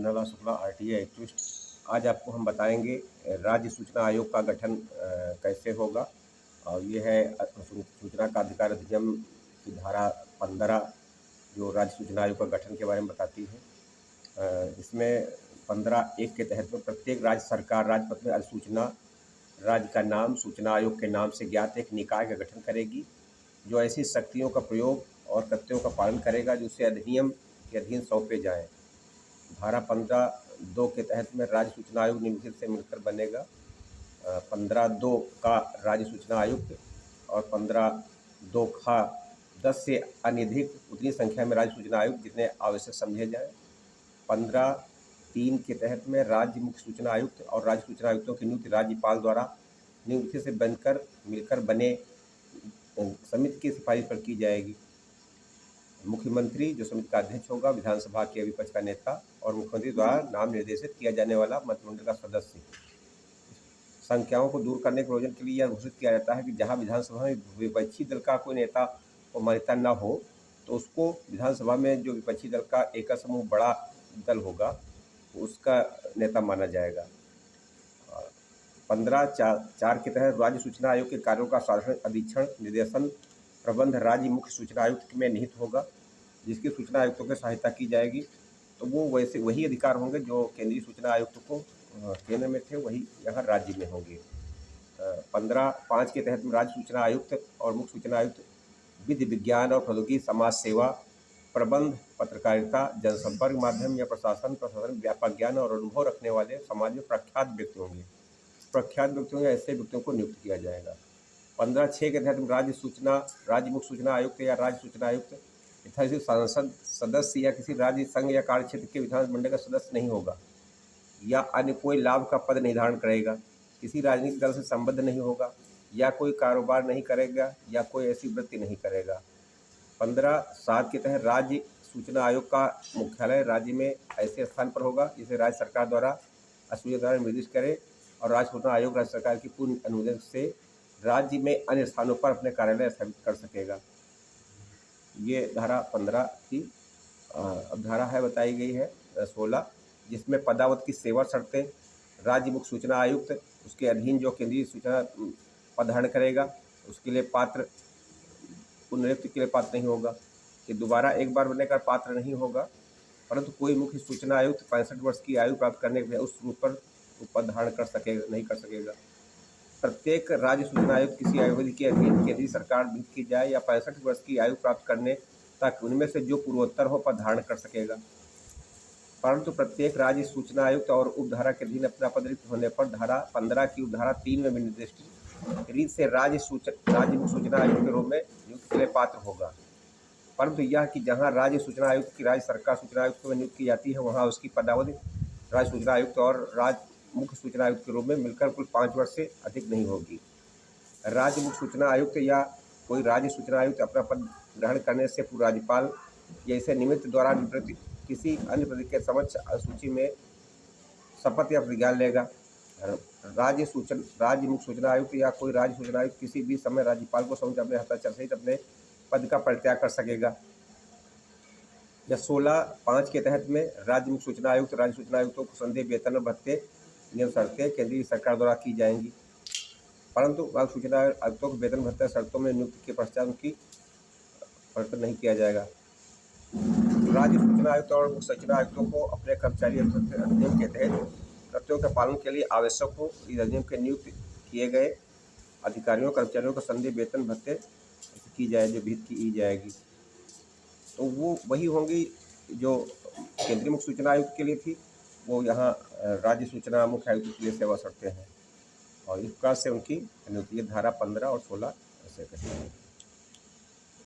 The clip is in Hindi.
Kundanlal Shukla, RTI activist. आज आपको हम बताएंगे राज्य सूचना आयोग का गठन कैसे होगा। और ये है सूचना का अधिकार अधिनियम की धारा 15 जो राज्य सूचना आयोग का गठन के बारे में बताती है। इसमें 15(1) के तहत में प्रत्येक राज्य सरकार राजपत्र में अधिसूचना राज्य का नाम सूचना आयोग के नाम से ज्ञात एक निकाय का गठन करेगी, जो ऐसी शक्तियों का प्रयोग और कर्तव्यों का पालन करेगा जो उसे अधिनियम के अधीन सौंपे जाएं। धारा 15(2) के तहत में राज्य सूचना आयोग निम्नलिखित से मिलकर बनेगा। 15(2) का राज्य सूचना आयुक्त और 15(2) खा 10 से अनधिक उतनी संख्या में राज्य सूचना आयुक्त जितने आवश्यक समझे जाएं। 15(3) के तहत में राज्य मुख्य सूचना आयुक्त और राज्य सूचना आयुक्तों की नियुक्ति राज्यपाल द्वारा निम्नलिखित से मिलकर बने समिति की सिफारिश पर की जाएगी। मुख्यमंत्री जो समिति का अध्यक्ष होगा, विधानसभा के विपक्ष का नेता और मुख्यमंत्री द्वारा नाम निर्देशित किया जाने वाला मंत्रिमंडल का सदस्य। संख्याओं को दूर करने के प्रयोजन के लिए यह घोषित किया जाता है कि जहां विधानसभा में विपक्षी दल का कोई नेता को मान्यता न हो तो उसको विधानसभा में जो विपक्षी दल का एकल समूह बड़ा दल होगा उसका नेता माना जाएगा। 15(4) के तहत राज्य सूचना आयोग के कार्यों का साधारण अधीक्षण, निर्देशन, प्रबंध राज्य मुख्य सूचना आयुक्त में निहित होगा, जिसकी सूचना आयुक्तों की सहायता की जाएगी। तो वो वही अधिकार होंगे जो केंद्रीय सूचना आयुक्त को केंद्र में थे, वही यहाँ राज्य में होंगे। 15(5) के तहत में राज्य सूचना आयुक्त और मुख्य सूचना आयुक्त विधि, विज्ञान और प्रौद्योगिकी, समाज सेवा, प्रबंध, पत्रकारिता, जनसंपर्क माध्यम या प्रशासन व्यापक ज्ञान और अनुभव रखने वाले समाज में प्रख्यात व्यक्ति होंगे। प्रख्यात व्यक्तियों या ऐसे व्यक्तियों को नियुक्त किया जाएगा। 15(6) के तहत राज्य मुख्य सूचना आयुक्त या राज्य सूचना आयुक्त किसी सांसद सदस्य या किसी राज्य संघ या कार्य क्षेत्र के विधानमंडल का सदस्य नहीं होगा या अन्य कोई लाभ का पद नहीं धारण करेगा, किसी राजनीतिक दल से संबद्ध नहीं होगा या कोई कारोबार नहीं करेगा या कोई ऐसी वृत्ति नहीं करेगा। 15(7) के तहत राज्य सूचना आयोग का मुख्यालय राज्य में ऐसे स्थान पर होगा जिसे राज्य सरकार द्वारा निर्दिष्ट करे और राज्य सूचना आयोग राज्य सरकार की पूर्ण अनुमोदन से राज्य में अन्य स्थानों पर अपने कार्यालय स्थापित कर सकेगा। ये धारा 15 की अब धारा है बताई गई है 16, जिसमें पदावत की सेवा शर्तें। राज्य मुख्य सूचना आयुक्त उसके अधीन जो केंद्रीय सूचना पद धारण करेगा उसके लिए पुनरुक्ति के लिए पात्र नहीं होगा, कि दोबारा एक बार बनने का पात्र नहीं होगा, परंतु कोई मुख्य सूचना आयुक्त 65 वर्ष की आयु प्राप्त करने के उस रूप पर पद धारण नहीं कर सकेगा। प्रत्येक राज्य सूचना आयुक्त किसी आयु के अधीन केंद्रीय सरकार नियुक्त की जाए या 65 वर्ष की आयु प्राप्त करने तक उनमें से जो पूर्वोत्तर हो पद धारण कर सकेगा, परंतु प्रत्येक राज्य सूचना आयुक्त और उपधारा के अधीन अपना पद रिक्त होने पर धारा 15 की उपधारा 3 में निर्दिष्ट रीत से राज्य मुख्य सूचना आयुक्त के रूप में नियुक्ति के लिए पात्र होगा, परंतु यह कि जहां राज्य सूचना आयुक्त की राज्य सरकार सूचना आयुक्त में नियुक्ति की जाती है वहां उसकी पदावधि राज्य सूचना आयुक्त और राज्य मुख्य सूचना आयुक्त के रूप में मिलकर कुल 5 वर्ष से अधिक नहीं होगी। राज्य मुख्य सूचना आयुक्त या कोई राज्य सूचना आयुक्त अपना पद ग्रहण करने से पूर्व राज्यपाल या इसे निमित्त द्वारा किसी अन्य पद के समक्ष सूची में शपथ या प्रतिज्ञा लेगा। राज्य मुख्य सूचना आयुक्त या कोई राज्य सूचना आयुक्त किसी भी समय राज्यपाल को सौंपे अपने हस्ताक्षर सहित अपने पद का परित्याग कर सकेगा। या 16(5) के तहत में राज्य मुख्य सूचना आयुक्त राज्य सूचना आयुक्तों को संदेह वेतन और भत्ते नियम शर्तें केंद्रीय सरकार द्वारा की जाएंगी, परंतु राज्य सूचना आयुक्तों को वेतन भत्ते शर्तों में नियुक्ति के पश्चात उनकी परिवर्तन नहीं किया जाएगा। राज्य सूचना आयुक्त और मुख्य सूचना आयुक्तों को अपने कर्मचारी अधिनियम के तहत कर्तव्यों के पालन के लिए आवश्यक हो इस अधिनियम के नियुक्त किए गए अधिकारियों कर्मचारियों को संदेह वेतन भत्ते की जाएगी। तो वो वही होंगी जो केंद्रीय मुख्य सूचना आयुक्त के लिए थी, वो यहाँ राज्य सूचना मुख्य आयुक्त के लिए सेवा शर्तें हैं और इस प्रकार से उनकी अनुमति धारा 15 और 16 ऐसे कहते हैं।